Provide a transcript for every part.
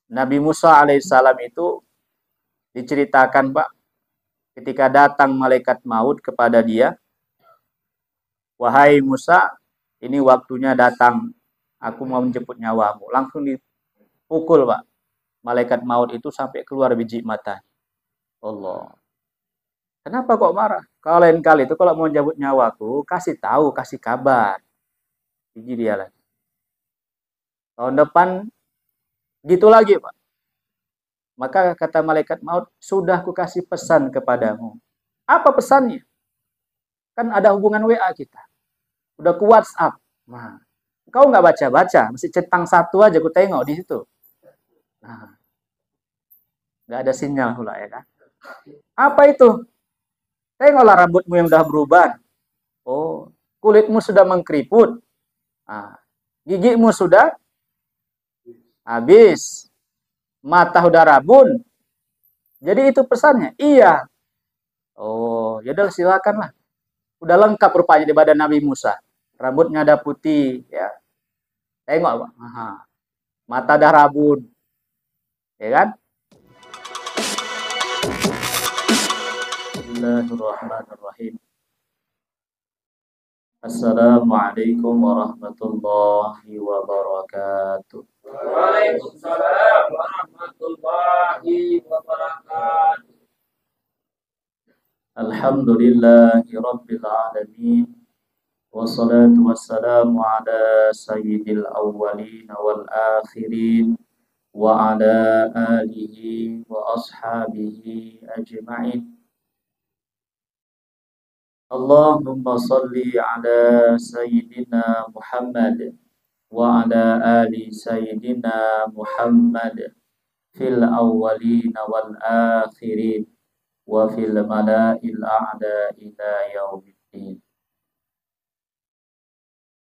Nabi Musa alaihissalam itu diceritakan, Pak, ketika datang malaikat maut kepada dia, wahai Musa, ini waktunya datang, aku mau menjemput nyawamu. Langsung dipukul, Pak, malaikat maut itu sampai keluar biji mata. Allah. Kenapa kok marah? Kalau lain kali itu kalau mau jemput nyawaku, kasih tahu, kasih kabar. Gigi dia lagi. Tahun depan gitu lagi, Pak. Maka kata malaikat maut, sudah ku kasih pesan kepadamu. Apa pesannya? Kan ada hubungan WA kita. Udah ku WhatsApp. Nah, kau nggak baca-baca, masih centang satu aja ku tengok di situ. Nah, nggak ada sinyal pula ya kan? Apa itu? Tengoklah rambutmu yang udah berubah. Oh, kulitmu sudah mengkeriput. Nah, gigimu sudah habis. Mata udah rabun. Jadi itu pesannya. Iya. Oh, ya udah silakanlah. Udah lengkap rupanya di badan Nabi Musa. Rambutnya ada putih, ya. Tengok, Pak. Aha. Mata dah rabun. Ya kan? Bismillahirrahmanirrahim. Assalamualaikum warahmatullahi wabarakatuh. Waalaikumsalam warahmatullahi wabarakatuh. Alhamdulillahi rabbil alamin. Wassalatu wassalamu ala sayyidil awwalin wal akhirin wa ala alihi wa ashabihi ajma'in. Allahumma salli ala sayyidina Muhammad wa ala ali sayyidina Muhammad fil awwalin wal akhirin wa fil mala'il a'la ila yaumiddin.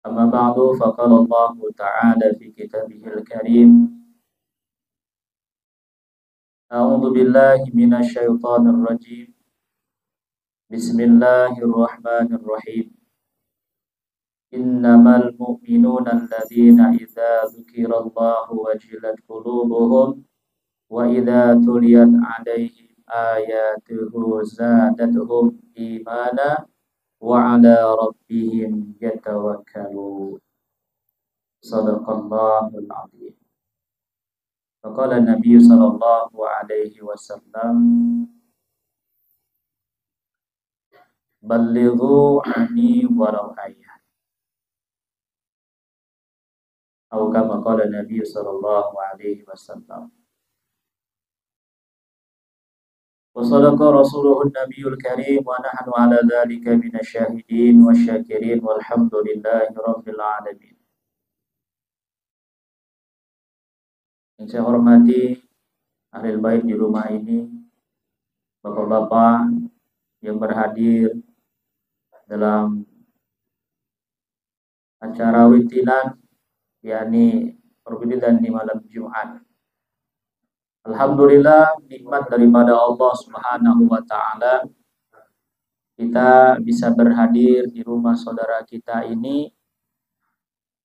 Amma ba'du, faqala Allah ta'ala fi kitabihil karim, a'udzu billahi minasy syaithanir rajim. Bismillahirrahmanirrahim. Innamal mu'minuna alladzina idza dzukirallahu wajilat qulubuhum wa idza tuliyat 'alaihim ayatuhu zadatuhum imana wa 'ala rabbihim yatawakkalun. Shadaqallahul 'azim. Faqala Nabi sallallahu alaihi wasallam, ballighu anni walau ayat. Atau kama qala Nabi sallallahu alaihi wasallam. Wa sadaqa rasuluhun nabiyul karim wa nahnu ala dzalika minasyahidin wasyakirin walhamdulillahi rabbil alamin. Yang saya hormati ahli bait di rumah ini, bapak-bapak yang berhadir dalam acara witinan, yakni perwitinan di malam Jumat. Alhamdulillah, nikmat daripada Allah Subhanahu wa taala, kita bisa berhadir di rumah saudara kita ini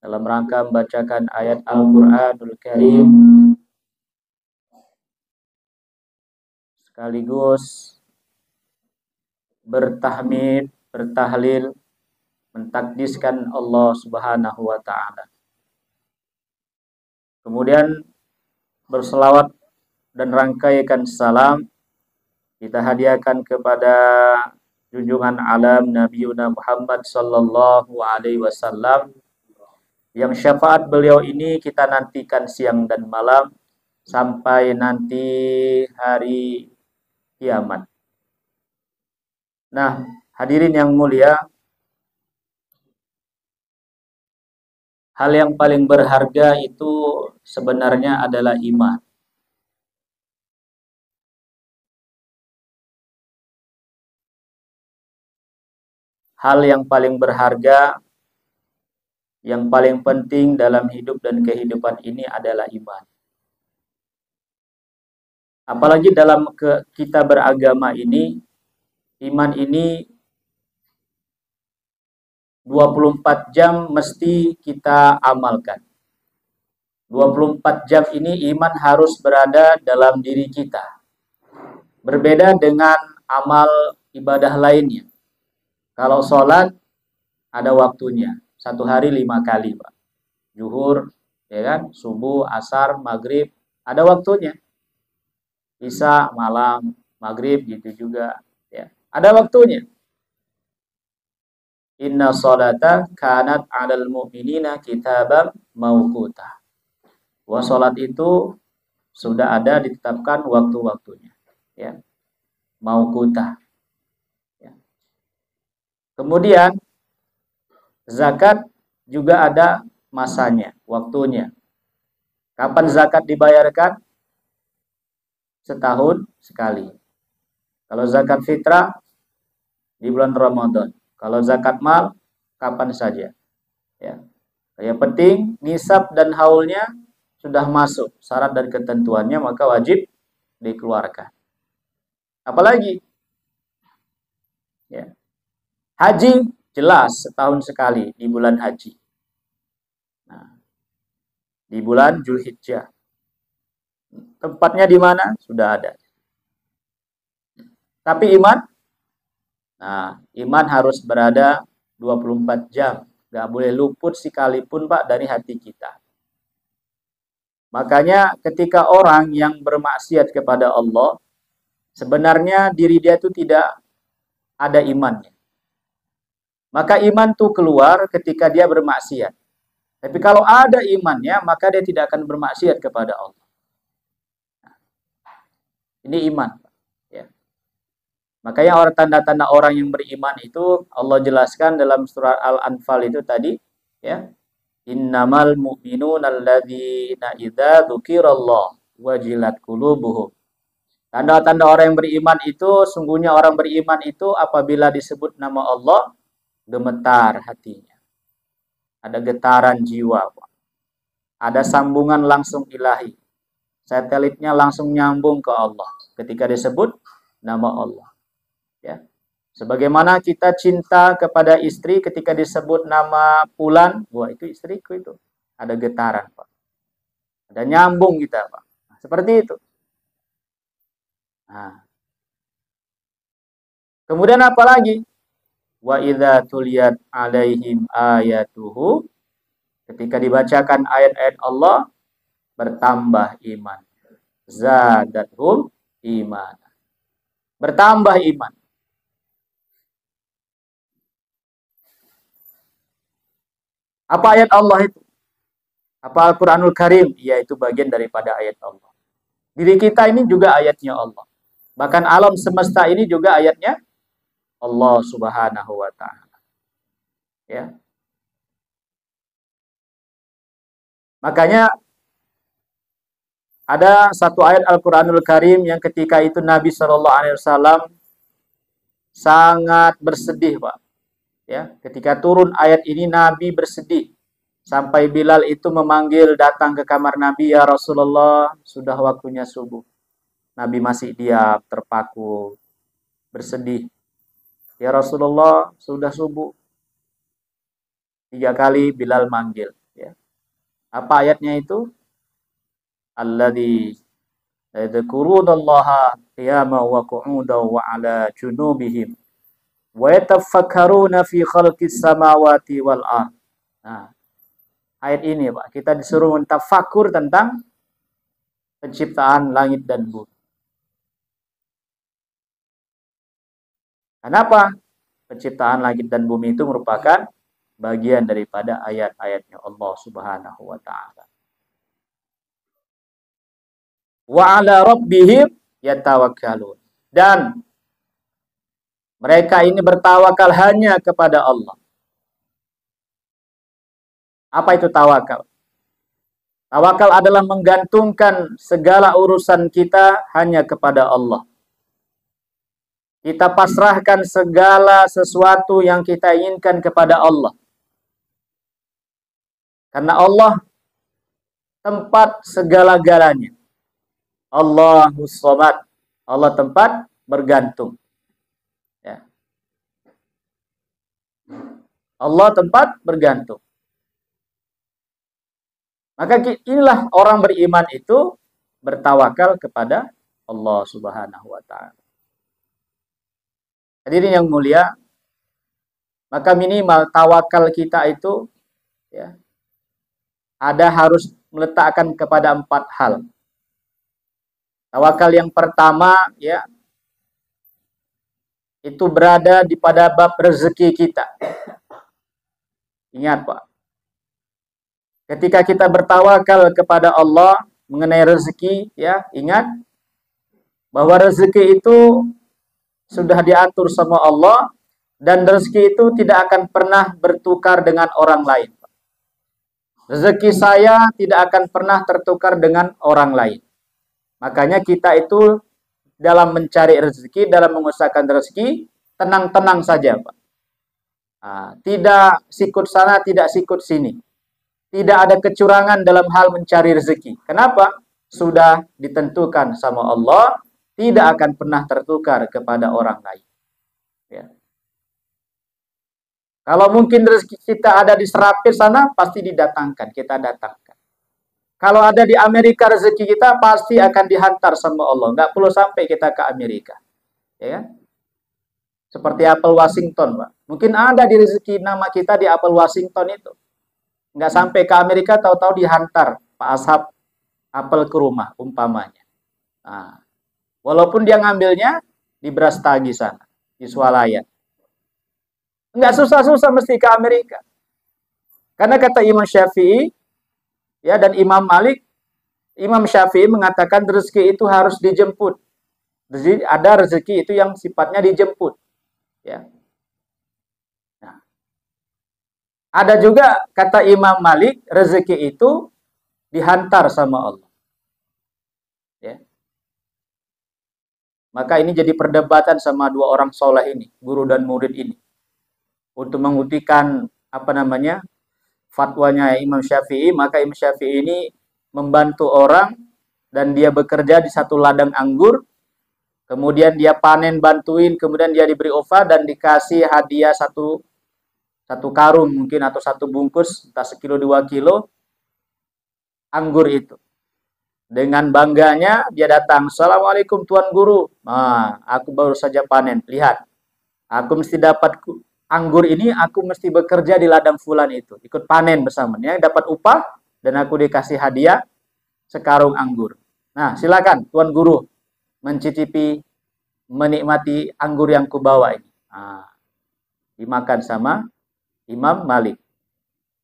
dalam rangka membacakan ayat Al-Qur'anul Karim, sekaligus bertahmid, bertahlil, mentakdiskan Allah Subhanahu wa taala. Kemudian berselawat dan rangkaikan salam kita hadiahkan kepada junjungan alam Nabi Muhammad sallallahu alaihi wasallam, yang syafaat beliau ini kita nantikan siang dan malam sampai nanti hari kiamat. Nah, hadirin yang mulia, hal yang paling berharga itu sebenarnya adalah iman. Hal yang paling berharga, yang paling penting dalam hidup dan kehidupan ini adalah iman. Apalagi dalam kita beragama ini, iman ini 24 jam mesti kita amalkan. 24 jam ini iman harus berada dalam diri kita. Berbeda dengan amal ibadah lainnya. Kalau sholat ada waktunya. 1 hari 5 kali, Pak. Zuhur, ya kan? Subuh, asar, maghrib, ada waktunya. Isya, malam, maghrib gitu juga. Ya. Ada waktunya. Inna sholata kanat 'alal mu'minina kitaban mauquta. Bahwa sholat itu sudah ada ditetapkan waktu-waktunya. Ya. Mauquta. Ya. Kemudian zakat juga ada masanya, waktunya. Kapan zakat dibayarkan? Setahun sekali. Kalau zakat fitrah di bulan Ramadan. Kalau zakat mal kapan saja. Ya. Yang penting nisab dan haulnya sudah masuk syarat dan ketentuannya, maka wajib dikeluarkan. Apalagi ya. Haji jelas setahun sekali di bulan haji. Nah, di bulan Zulhijjah. Tempatnya di mana? Sudah ada. Tapi iman? Nah, iman harus berada 24 jam. Gak boleh luput sekalipun, Pak, dari hati kita. Makanya ketika orang yang bermaksiat kepada Allah, sebenarnya diri dia itu tidak ada imannya. Maka iman itu keluar ketika dia bermaksiat. Tapi kalau ada imannya, maka dia tidak akan bermaksiat kepada Allah. Ini iman. Ya. Makanya orang tanda-tanda orang yang beriman itu Allah jelaskan dalam surat Al-Anfal itu tadi, ya. Innamal mu'minuna alladzina idza dzukirallah wajilat qulubuhum. Tanda-tanda orang yang beriman itu, sungguhnya orang beriman itu apabila disebut nama Allah, gemetar hatinya. Ada getaran jiwa, ada sambungan langsung ilahi. Satelitnya langsung nyambung ke Allah ketika disebut nama Allah. Ya. Sebagaimana kita cinta kepada istri ketika disebut nama Fulan, wah itu istriku itu. Ada getaran, Pak. Ada nyambung kita, Pak. Nah, seperti itu. Nah. Kemudian apa lagi? Wa idza tuliyat alaihim ayatuhu, ketika dibacakan ayat-ayat Allah bertambah iman. Zadathum iman. Bertambah iman. Apa ayat Allah itu? Apa Al-Quranul Karim? Ya, itu bagian daripada ayat Allah. Diri kita ini juga ayatnya Allah. Bahkan alam semesta ini juga ayatnya Allah Subhanahu wa ta'ala. Ya. Makanya ada satu ayat Al-Quranul Karim yang ketika itu Nabi SAW sangat bersedih, Pak. Ya, ketika turun ayat ini Nabi bersedih sampai Bilal itu memanggil datang ke kamar Nabi, ya Rasulullah, sudah waktunya subuh. Nabi masih diam, terpaku, bersedih. Ya Rasulullah, sudah subuh. 3 kali Bilal manggil. Ya. Apa ayatnya itu? Alladzi yadhkurunallaha qiyaman wa qu'udan wa 'ala junubihim wa yatafakkaruna fi khalqis samawati wal ardh. Nah, ayat ini, Pak, kita disuruh mentafakkur tentang penciptaan langit dan bumi. Kenapa? Penciptaan langit dan bumi itu merupakan bagian daripada ayat-ayatnya Allah Subhanahu wa ta'ala. Wa 'ala rabbihim yatawakkalun. Dan mereka ini bertawakal hanya kepada Allah. Apa itu tawakal? Tawakal adalah menggantungkan segala urusan kita hanya kepada Allah. Kita pasrahkan segala sesuatu yang kita inginkan kepada Allah. Karena Allah tempat segala-galanya. Allahus Samad. Allah tempat bergantung. Ya. Allah tempat bergantung. Maka inilah orang beriman itu bertawakal kepada Allah Subhanahu wa taala. Hadirin yang mulia, maka minimal tawakal kita itu ya harus meletakkan kepada 4 hal. Tawakal yang pertama ya itu berada pada bab rezeki kita. Ingat Pak, ketika kita bertawakal kepada Allah mengenai rezeki ya, ingat bahwa rezeki itu sudah diatur sama Allah dan rezeki itu tidak akan pernah bertukar dengan orang lain. Rezeki saya tidak akan pernah tertukar dengan orang lain. Makanya kita itu dalam mencari rezeki, dalam mengusahakan rezeki, tenang-tenang saja, Pak. Tidak sikut sana, tidak sikut sini. Tidak ada kecurangan dalam hal mencari rezeki. Kenapa? Sudah ditentukan sama Allah, tidak akan pernah tertukar kepada orang lain. Ya. Kalau mungkin rezeki kita ada di Serapir sana, pasti didatangkan, kita datangkan. Kalau ada di Amerika rezeki kita, pasti akan dihantar sama Allah. Nggak perlu sampai kita ke Amerika. Ya. Seperti apel Washington, Pak. Mungkin ada di rezeki nama kita di apel Washington itu. Nggak sampai ke Amerika, tahu-tahu dihantar Pak Ashab apel ke rumah, umpamanya. Nah, walaupun dia ngambilnya di Brastagi sana, di Swalayan. Nggak susah-susah mesti ke Amerika. Karena kata Imam Syafi'i, ya, dan Imam Malik, Imam Syafi'i mengatakan rezeki itu harus dijemput. Jadi ada rezeki itu yang sifatnya dijemput. Ya. Nah, ada juga kata Imam Malik, rezeki itu dihantar sama Allah. Ya. Maka ini jadi perdebatan sama 2 orang soleh ini, guru dan murid ini, untuk membuktikan fatwanya Imam Syafi'i. Maka Imam Syafi'i ini membantu orang dan dia bekerja di satu ladang anggur. Kemudian dia panen, bantuin, kemudian dia diberi upah dan dikasih hadiah satu karung mungkin atau 1 bungkus, entah 1 kilo 2 kilo anggur itu. Dengan bangganya dia datang, "Assalamualaikum Tuan Guru. Nah, aku baru saja panen. Lihat, aku mesti dapat anggur ini, aku mesti bekerja di ladang fulan itu, ikut panen bersamanya, dapat upah dan aku dikasih hadiah sekarung anggur. Nah, silakan Tuan Guru mencicipi, menikmati anggur yang kubawa ini." Nah, dimakan sama Imam Malik.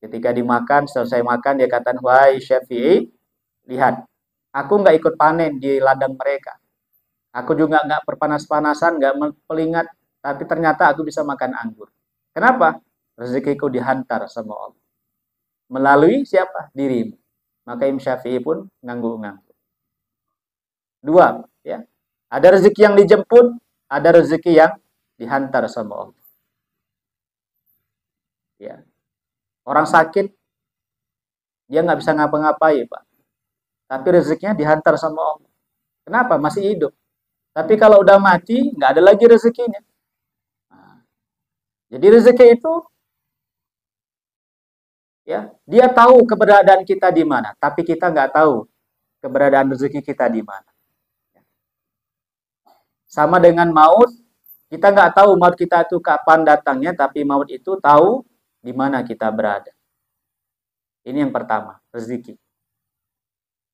Ketika dimakan, selesai makan, dia katakan, "Wahai Syafi'i, lihat, aku nggak ikut panen di ladang mereka. Aku juga nggak berpanas-panasan, nggak pelingat, tapi ternyata aku bisa makan anggur. Kenapa? Rezekiku dihantar sama Allah. Melalui siapa? Dirimu." Maka Imam Syafi'i pun ngangguk-ngangguk. 2, ya. Ada rezeki yang dijemput, ada rezeki yang dihantar sama Allah. Ya. Orang sakit, dia nggak bisa ngapa-ngapain, Pak. Tapi rezekinya dihantar sama Allah. Kenapa? Masih hidup. Tapi kalau udah mati, nggak ada lagi rezekinya. Nah, jadi rezeki itu, ya, dia tahu keberadaan kita di mana, tapi kita nggak tahu keberadaan rezeki kita di mana. Sama dengan maut, kita nggak tahu maut kita itu kapan datangnya, tapi maut itu tahu di mana kita berada. Ini yang pertama, rezeki.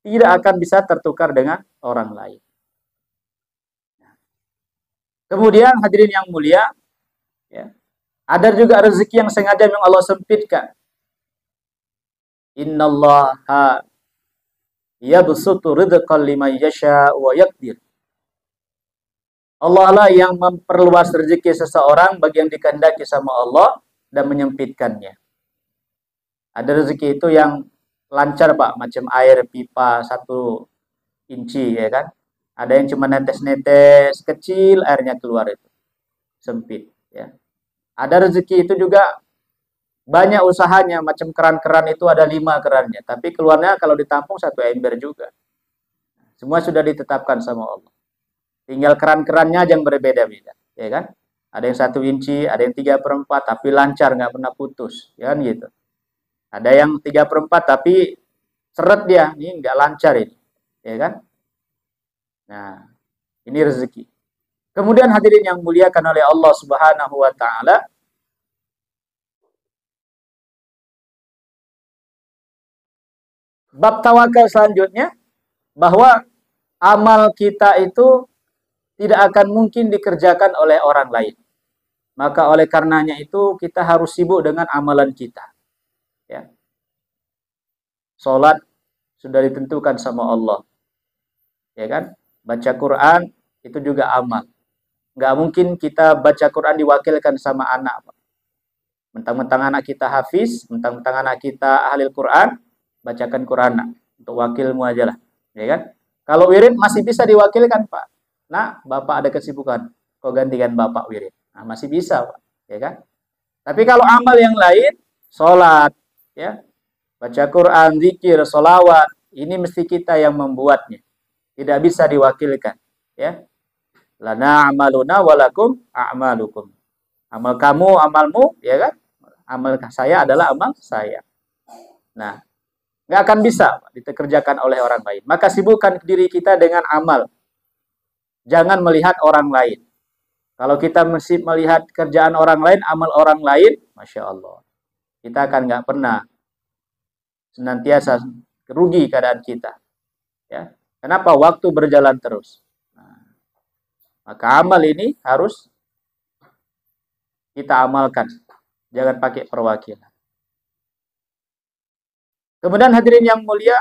Tidak akan bisa tertukar dengan orang lain. Kemudian hadirin yang mulia, ya, ada juga rezeki yang sengaja memang Allah sempitkan. Innallaha yabsutu rizqan liman yasha wa yaqdir. Allah lah yang memperluas rezeki seseorang bagi yang dikehendaki sama Allah dan menyempitkannya. Ada rezeki itu yang lancar, Pak, macam air pipa 1 inci, ya kan? Ada yang cuma netes-netes kecil airnya keluar itu. Sempit, ya. Ada rezeki itu juga banyak usahanya, macam keran-keran itu ada 5 kerannya, tapi keluarnya kalau ditampung 1 ember juga. Semua sudah ditetapkan sama Allah. Tinggal keran-kerannya yang berbeda-beda, ya kan? Ada yang 1 inci, ada yang 3/4, tapi lancar, nggak pernah putus, ya kan gitu. Ada yang 3/4 tapi seret dia, ini nggak lancar ini, ya kan? Nah, ini rezeki. Kemudian hadirin yang muliakan oleh Allah Subhanahu wa taala, bab tawakal selanjutnya, bahwa amal kita itu tidak akan mungkin dikerjakan oleh orang lain. Maka oleh karenanya itu kita harus sibuk dengan amalan kita. Ya. Salat sudah ditentukan sama Allah. Ya kan? Baca Quran itu juga amal. Nggak mungkin kita baca Quran diwakilkan sama anak. Mentang-mentang anak kita hafiz, mentang-mentang anak kita ahli Quran, bacakan Quran untuk wakilmu aja lah. Ya kan? Kalau wirid masih bisa diwakilkan, Pak. Nah, Bapak ada kesibukan, kau gantikan Bapak wirid. Nah, masih bisa, Pak. Ya kan? Tapi kalau amal yang lain, sholat, ya, baca Quran, zikir, sholawat, ini mesti kita yang membuatnya. Tidak bisa diwakilkan. Ya. Lana amaluna walakum a'malukum. Amal kamu, amalmu, ya kan? Amal saya adalah amal saya. Nah, nggak akan bisa dikerjakan oleh orang lain. Maka sibukkan diri kita dengan amal. Jangan melihat orang lain. Kalau kita mesti melihat kerjaan orang lain, amal orang lain, Masya Allah. Kita akan nggak pernah senantiasa rugi keadaan kita. Ya. Kenapa? Waktu berjalan terus. Nah, maka amal ini harus kita amalkan. Jangan pakai perwakilan. Kemudian hadirin yang mulia,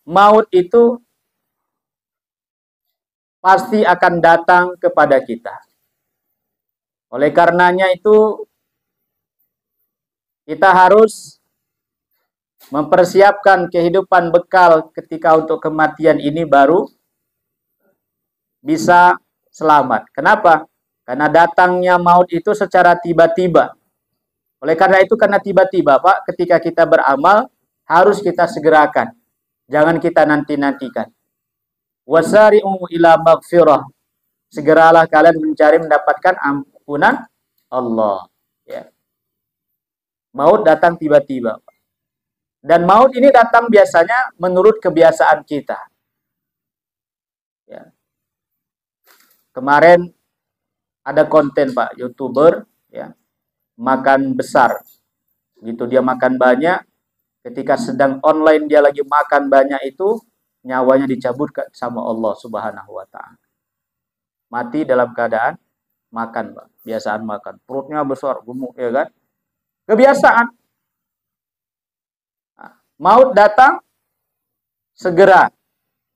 maut itu pasti akan datang kepada kita. Oleh karenanya itu kita harus mempersiapkan kehidupan bekal ketika untuk kematian ini baru bisa selamat. Kenapa? Karena datangnya maut itu secara tiba-tiba. Oleh karena itu, karena tiba-tiba, Pak, ketika kita beramal, harus kita segerakan. Jangan kita nanti-nantikan. Wasari'u ila maghfirah. Segeralah kalian mencari mendapatkan ampunan Allah. Ya. Maut datang tiba-tiba. Dan maut ini datang biasanya menurut kebiasaan kita. Ya. Kemarin ada konten, Pak, YouTuber, ya, makan besar. Gitu dia makan banyak, ketika sedang online dia lagi makan banyak itu, nyawanya dicabut sama Allah Subhanahu wa taala. Mati dalam keadaan makan, Pak. Biasaan makan. Perutnya besar, gemuk, ya kan? Kebiasaan. Nah, maut datang segera.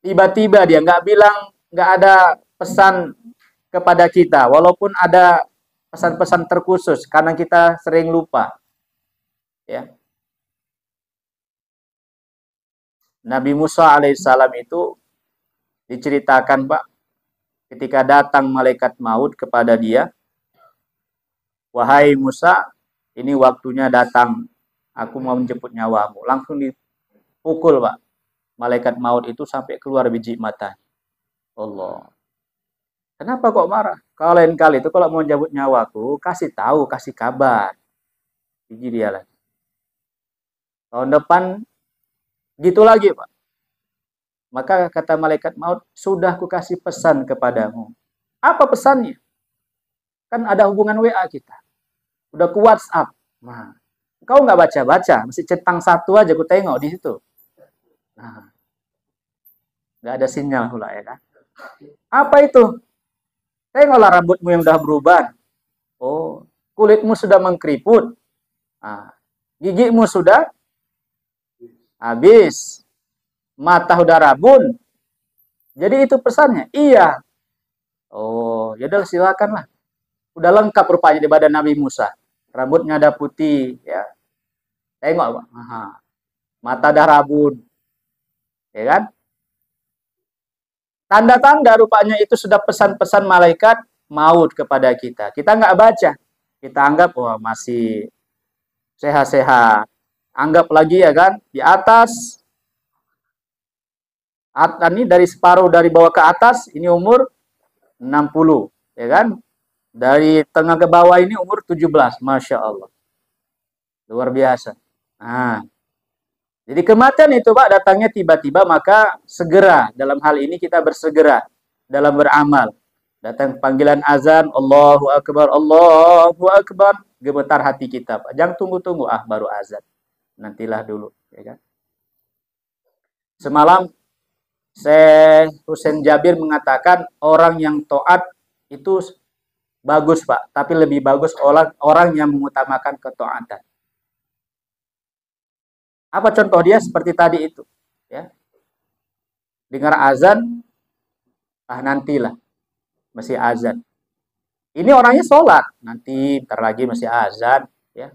Tiba-tiba dia nggak bilang, nggak ada pesan kepada kita, walaupun ada pesan-pesan terkhusus karena kita sering lupa. Ya. Nabi Musa alaihissalam itu diceritakan, Pak, ketika datang malaikat maut kepada dia, wahai Musa, ini waktunya datang, aku mau menjemput nyawamu. Langsung dipukul, Pak, malaikat maut itu sampai keluar biji mata. Allah. Kenapa kok marah? Kalau lain kali itu kalau mau jabut nyawaku, kasih tahu, kasih kabar. Gigi dia lagi. Tahun depan gitu lagi, Pak. Maka kata malaikat maut, sudah ku kasih pesan kepadamu. Apa pesannya? Kan ada hubungan WA kita. Udah ku WhatsApp. Nah, kau nggak baca-baca, mesti centang satu aja ku tengok di situ. Nah, nggak ada sinyal pula, ya kan? Apa itu? Tengoklah rambutmu yang udah berubah. Oh, kulitmu sudah mengkeriput. Nah, gigimu sudah habis. Mata udah rabun. Jadi itu pesannya. Iya. Oh, ya udah silakanlah. Udah lengkap rupanya di badan Nabi Musa. Rambutnya ada putih, ya. Tengok, Pak. Aha. Mata dah rabun. Ya kan? Tanda-tanda rupanya itu sudah pesan-pesan malaikat maut kepada kita. Kita nggak baca. Kita anggap, wah, masih sehat-sehat. Anggap lagi, ya kan, di atas. Ini dari separuh dari bawah ke atas, ini umur 60. Ya kan? Dari tengah ke bawah ini umur 17. Masya Allah. Luar biasa. Nah, jadi kematian itu Pak datangnya tiba-tiba, maka segera, dalam hal ini kita bersegera dalam beramal. Datang panggilan azan, Allahu Akbar, Allahu Akbar, gemetar hati kita Pak. Jangan tunggu-tunggu, baru azan. Nantilah dulu. Ya kan? Semalam Syekh Husain Jabir mengatakan orang yang taat itu bagus Pak, tapi lebih bagus orang yang mengutamakan ketaatan. Apa contoh dia? Seperti tadi itu, ya. Dengar azan, nantilah masih azan. Ini orangnya sholat, nanti ntar lagi masih azan, ya.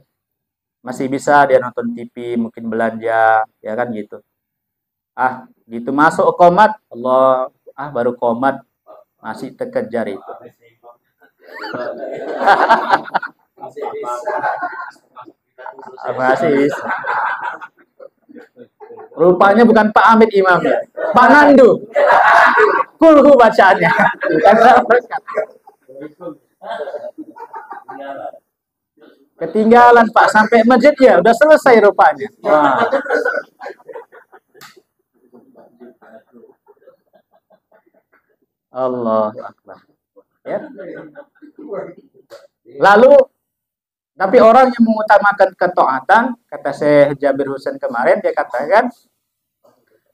Masih bisa dia nonton TV, mungkin belanja, ya kan gitu. Gitu masuk komat, Allah, baru komat, masih terkejar itu. Masih bisa. Rupanya bukan Pak Amit imamnya, Pak Nandu. Kulhu bacaannya. Ketinggalan Pak, sampai masjid ya udah selesai rupanya. Allah Akbar. Ya. Lalu, tapi orang yang mengutamakan ketaatan, kata Syekh Jabir Husain kemarin, dia katakan,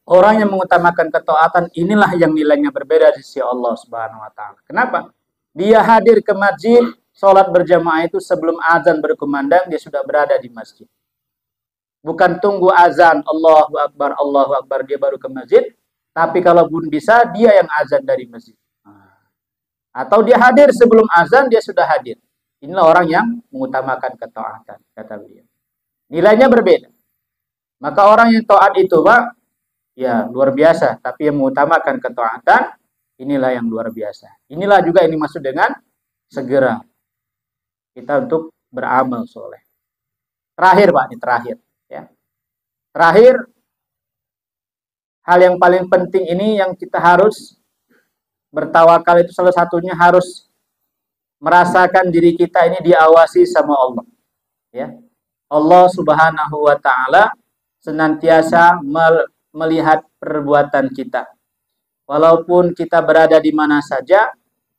orang yang mengutamakan ketaatan inilah yang nilainya berbeda di sisi Allah Subhanahu wa taala. Kenapa? Dia hadir ke masjid, sholat berjamaah itu sebelum azan berkumandang, dia sudah berada di masjid. Bukan tunggu azan, Allahu Akbar, dia baru ke masjid. Tapi kalau pun bisa, dia yang azan dari masjid. Atau dia hadir sebelum azan, dia sudah hadir. Inilah orang yang mengutamakan ketaatan, kata beliau. Nilainya berbeda. Maka orang yang taat itu, Pak, ya luar biasa. Tapi yang mengutamakan ketaatan, inilah yang luar biasa. Inilah juga ini maksud dengan segera kita untuk beramal soleh. Terakhir, Pak, ini terakhir. Ya. Terakhir, hal yang paling penting ini yang kita harus bertawakal itu salah satunya harus merasakan diri kita ini diawasi sama Allah. Ya. Allah Subhanahu wa taala senantiasa melihat perbuatan kita. Walaupun kita berada di mana saja,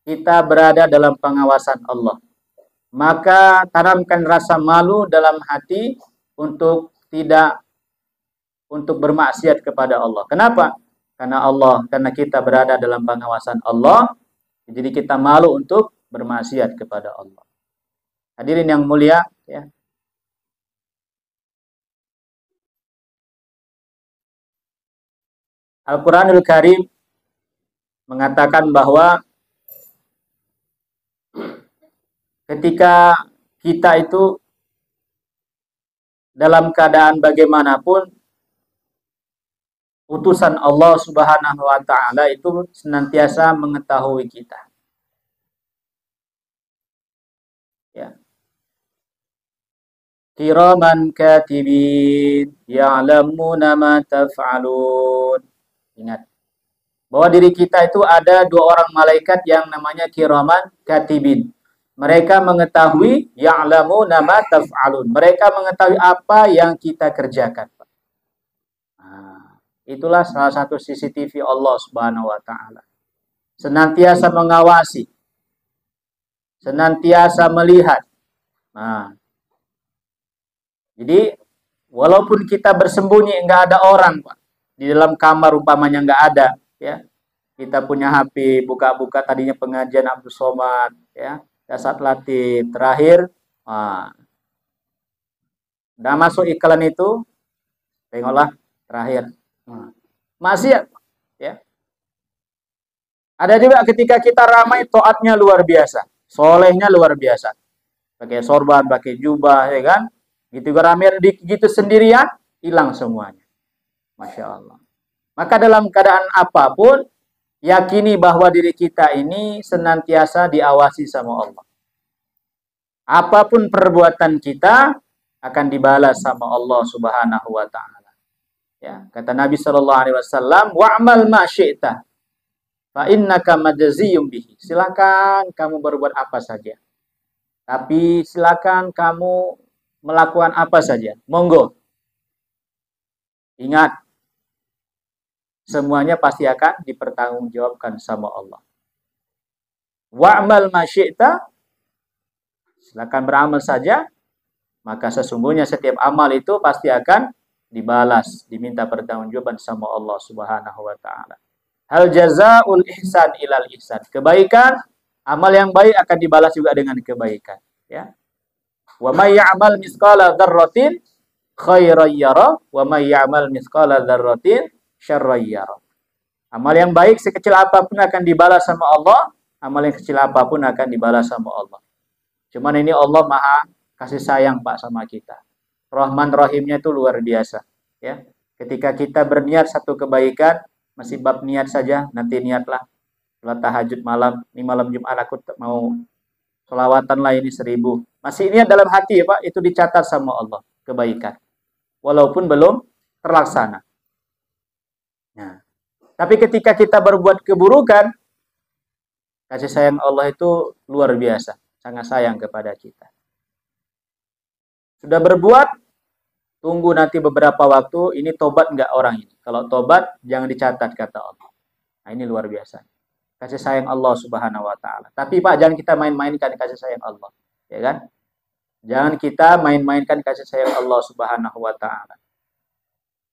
kita berada dalam pengawasan Allah. Maka tanamkan rasa malu dalam hati untuk bermaksiat kepada Allah. Kenapa? Karena kita berada dalam pengawasan Allah, jadi kita malu untuk bermaksiat kepada Allah. Hadirin yang mulia, ya. Al-Quranul Karim mengatakan bahwa ketika kita itu dalam keadaan bagaimanapun, utusan Allah Subhanahu wa taala itu senantiasa mengetahui kita. Ya. Kiraman katibin ya'lamuna ma taf'alun. Ingat bahwa diri kita itu ada dua orang malaikat yang namanya kiraman katibin. Mereka mengetahui ya'lamuna ma taf'alun. Mereka mengetahui apa yang kita kerjakan. Itulah salah satu CCTV Allah Subhanahu wa taala. Senantiasa mengawasi. Senantiasa melihat. Jadi walaupun kita bersembunyi enggak ada orang, Pak. Di dalam kamar umpamanya enggak ada, ya. Kita punya HP, buka-buka tadinya pengajian Abdul Somad, ya. Dasar latih terakhir, udah masuk iklan itu, tengoklah terakhir. Maksiat, ya. Ada juga ketika kita ramai, taatnya luar biasa, solehnya luar biasa, pakai sorban, pakai jubah, ya kan? Gitu ramai, gitu sendirian, hilang semuanya. Masya Allah. Maka dalam keadaan apapun, yakini bahwa diri kita ini senantiasa diawasi sama Allah. Apapun perbuatan kita akan dibalas sama Allah Subhanahu wa taala. Ya, kata Nabi sallallahu alaihi wasallam, "Wa'mal ma syi'ta." Fa innaka majziyum bihi. Silakan kamu berbuat apa saja. Tapi silakan kamu melakukan apa saja. Monggo. Ingat, semuanya pasti akan dipertanggungjawabkan sama Allah. Wa'mal ma syi'ta. Silakan beramal saja. Maka sesungguhnya setiap amal itu pasti akan dibalas, diminta pertanggungjawaban sama Allah Subhanahu wa taala. Hal jazaul ihsan ilal ihsan. Kebaikan, amal yang baik akan dibalas juga dengan kebaikan, ya. Wa may ya'mal mithqala dzarratin khairan yara wa may ya'mal mithqala dzarratin syarran yara. Amal yang baik sekecil apapun akan dibalas sama Allah, amal yang kecil apapun akan dibalas sama Allah. Cuman ini Allah Maha kasih sayang Pak sama kita. Rahman Rahimnya itu luar biasa, ya. Ketika kita berniat satu kebaikan, masih bab niat saja, nanti niatlah sholat tahajud malam, ini malam Jumat aku mau sholawatan lah ini 1000. Masih niat dalam hati Pak, itu dicatat sama Allah kebaikan. Walaupun belum terlaksana. Nah, tapi ketika kita berbuat keburukan, kasih sayang Allah itu luar biasa, sangat sayang kepada kita. Sudah berbuat, tunggu nanti beberapa waktu, ini tobat enggak orang ini. Kalau tobat, jangan dicatat kata Allah. Nah, ini luar biasa. Kasih sayang Allah Subhanahu wa taala. Tapi Pak, jangan kita main-mainkan kasih sayang Allah, ya kan? Jangan kita main-mainkan kasih sayang Allah Subhanahu wa taala.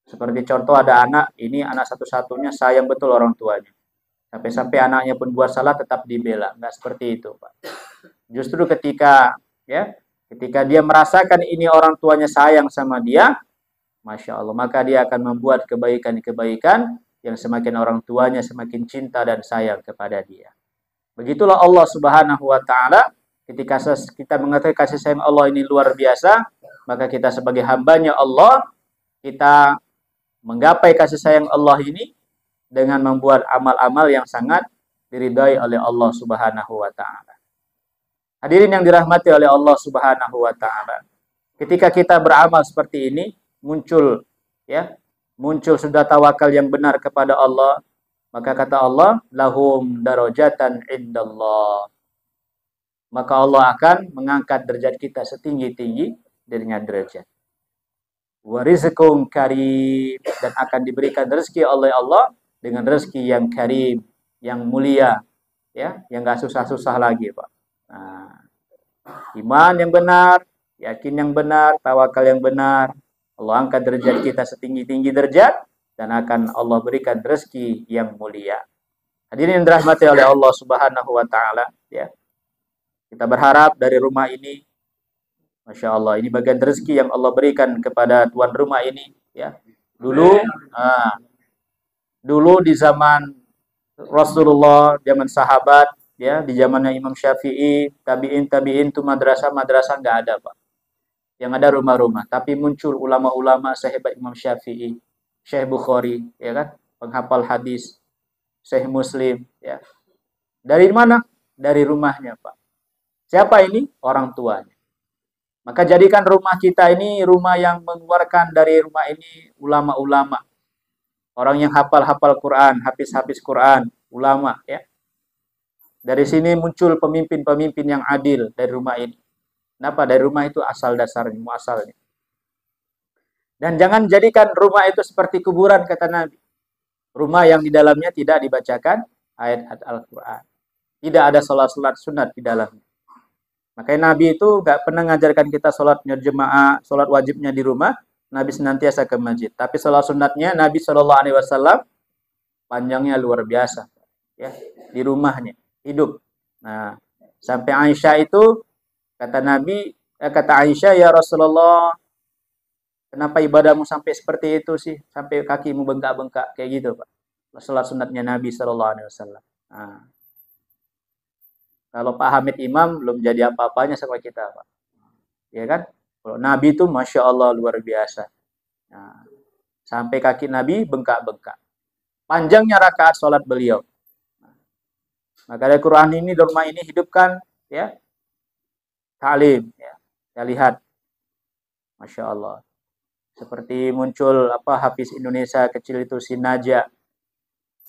Seperti contoh ada anak, ini anak satu-satunya sayang betul orang tuanya. Sampai-sampai anaknya pun buat salah tetap dibela. Enggak seperti itu, Pak. Justru ketika dia merasakan ini orang tuanya sayang sama dia, Masya Allah, maka dia akan membuat kebaikan-kebaikan yang semakin orang tuanya semakin cinta dan sayang kepada dia. Begitulah Allah Subhanahu wa taala, ketika kita mengetahui kasih sayang Allah ini luar biasa, maka kita sebagai hambanya Allah, kita menggapai kasih sayang Allah ini dengan membuat amal-amal yang sangat diridai oleh Allah Subhanahu wa taala. Hadirin yang dirahmati oleh Allah Subhanahu wa taala. Ketika kita beramal seperti ini, muncul sudah tawakal yang benar kepada Allah, maka kata Allah, lahum darajatan indallah. Maka Allah akan mengangkat derajat kita setinggi-tinggi dengan derajat. Wa rizqun karim, dan akan diberikan rezeki oleh Allah dengan rezeki yang karim, yang mulia, ya, yang enggak susah-susah lagi, Pak. Nah, iman yang benar, yakin yang benar, tawakal yang benar, Allah angkat derajat kita setinggi-tinggi derajat dan akan Allah berikan rezeki yang mulia. Hadirin yang dirahmati oleh Allah Subhanahu wa taala, ya. Kita berharap dari rumah ini, Masya Allah, ini bagian rezeki yang Allah berikan kepada tuan rumah ini, ya. Dulu di zaman Rasulullah, zaman sahabat, ya, di zamannya Imam Syafi'i, tabi'in itu madrasah nggak ada, Pak. Yang ada rumah-rumah, tapi muncul ulama-ulama sehebat Imam Syafi'i, Syekh Bukhari, ya kan, penghafal hadis, Syekh Muslim, ya. Dari mana? Dari rumahnya, Pak. Siapa ini? Orang tuanya. Maka jadikan rumah kita ini rumah yang mengeluarkan dari rumah ini ulama-ulama. Orang yang hafal-hafal Quran, hafiz-hafiz Quran, ulama, ya. Dari sini muncul pemimpin-pemimpin yang adil dari rumah ini. Kenapa? Dari rumah itu asal dasarnya, muasalnya. Dan jangan jadikan rumah itu seperti kuburan, kata Nabi. Rumah yang di dalamnya tidak dibacakan ayat Al-Quran. Tidak ada sholat-sholat sunat di dalamnya. Makanya Nabi itu gak pernah ngajarkan kita sholatnya jemaah, sholat wajibnya di rumah. Nabi senantiasa ke masjid. Tapi sholat sunatnya Nabi SAW panjangnya luar biasa, ya, di rumahnya, hidup. Nah, sampai Aisyah itu kata Aisyah, ya Rasulullah, kenapa ibadahmu sampai seperti itu sih? Sampai kakimu bengkak-bengkak kayak gitu, Pak. Sholat sunatnya Nabi SAW. Nah, kalau Pak Hamid Imam belum jadi apa-apanya sama kita, Pak. Ya kan? Kalau Nabi itu Masya Allah luar biasa. Nah, sampai kaki Nabi bengkak-bengkak. Panjangnya rakaat sholat beliau. Maka dari Quran ini, di rumah ini hidupkan, ya, ta'lim, ya. Ya, lihat. Masya Allah. Seperti muncul Hafiz Indonesia kecil itu, si Naja.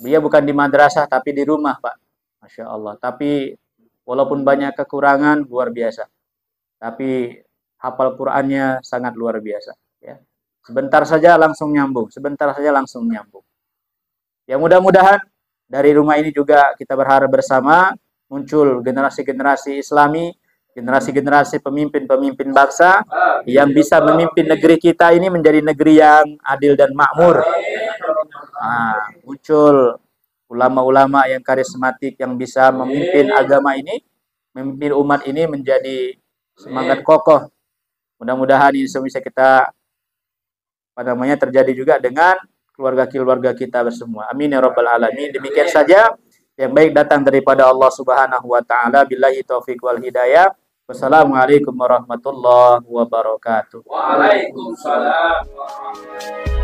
Dia bukan di madrasah tapi di rumah, Pak. Masya Allah. Tapi walaupun banyak kekurangan, luar biasa. Tapi hafal Qur'annya sangat luar biasa. Ya. Sebentar saja langsung nyambung. Sebentar saja langsung nyambung. Ya mudah-mudahan dari rumah ini juga kita berharap bersama muncul generasi-generasi Islami, generasi-generasi pemimpin-pemimpin bangsa yang bisa memimpin negeri kita ini menjadi negeri yang adil dan makmur. Nah, muncul ulama-ulama yang karismatik yang bisa memimpin agama ini, memimpin umat ini menjadi semangat kokoh. Mudah-mudahan ini semua bisa kita terjadi juga dengan keluarga-keluarga kita semua. Amin ya rabbal alamin. Demikian saja yang baik datang daripada Allah Subhanahu wa taala. Billahi taufik wal hidayah. Wassalamualaikum warahmatullahi wabarakatuh. Waalaikumsalam warahmatullahi wabarakatuh.